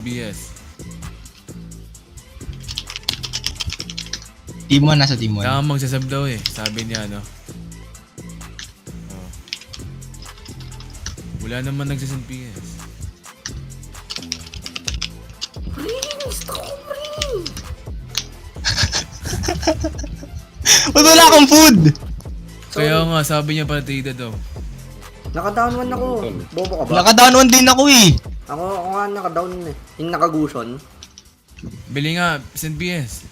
BS. Timon, nasa Timon. Kaya magsasab daw eh. Sabi niya ano. Oh. Wala naman nagsasab BS. Ba't wala akong food? Kaya nga, sabi niya partida daw. Naka-down 1 ako. Bobo ka ba? Nakadown din ako eh. Ako nga naka-down eh. Yung nakaguson. Bili nga, send BS.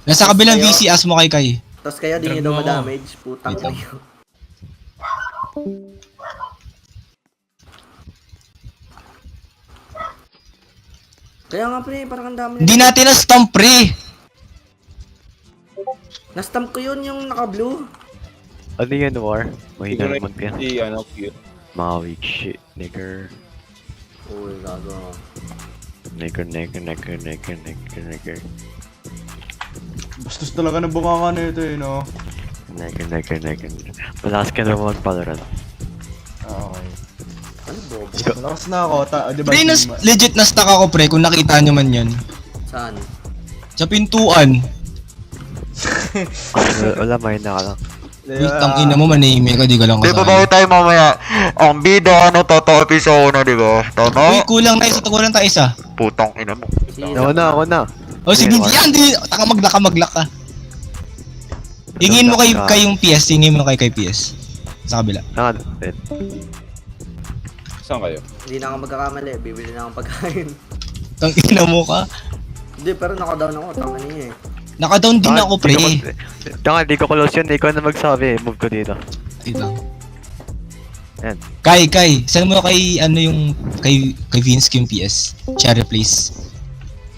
Nasa kabilang Kayo- VC, as mo kay Kai. Tapos kaya di nyo Drag daw mo ako. ma-damage. Putang Wait lang. kayo. Kaya nga pre, parang ang dami Hindi natin na-stomp pre. Na-stamp ko yun yung naka-blue. Ano yan, War? Mahina Siguro naman yan. hindi, ano, cute. Mga weak shit, nigger. Uy, gago. Nigger. Bastos talaga ng bunganga na ito eh, no? Nigger. Malakas ka naman mag-Valorant. Okay. Ano bobo? Malakas na ako, di ba? Pre, legit na-stuck ako pre, kung nakita nyo man yun. Saan? Sa pintuan. Wala, mahina ka lang. Wait, ang ina mo, manahimik ka, di ka lang Di ba bago kasali. tayo mamaya? Ang bida, ano, totoo episode na, di ba? Uy, Tama? kulang na isa, kulang tayo isa. Putang ina mo. Ako na. O sige, Okay, yan, di, taka maglak ka. Hingin mo kay yung PS, hingin mo kay PS. Sa kabila. Saan kayo? Hindi na ako magkakamali. Bibili na akong pagkain. Tang ina mo ka. Hindi, pero naka-down ako. Tama niya eh. Nakadown din ako pre. Di ko close yun, ikaw na magsabi. Move ko dito. Ito. Yan. Kai, saan mo kay, ano yung, kay Vince yung PS? Cherry please.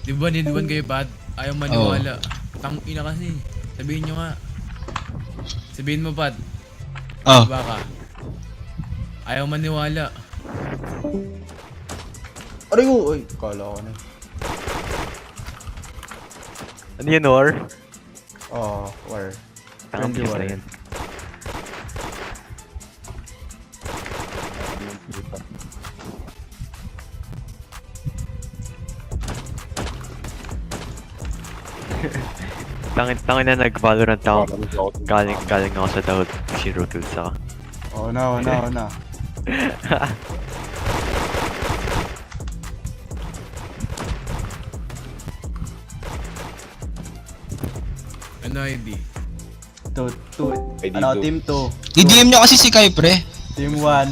Di ba niluwan kayo, Pat? Ayaw maniwala. Tang ina kasi. Sabihin nyo nga. Sabihin mo, Pat. Oh, Diba ka? Ayaw maniwala. Aray ko! Uy, kala ko na. Ano yan, War? Oh, war. Tangang Friendly PS war. na yan. Tangin na nag-Valorant ako. Galing ako sa Daud. Zero kills ako. Oh, no. Ano ID? Two. ID Ano, two. team 2. i-DM nyo kasi si Kai pre. Team 1.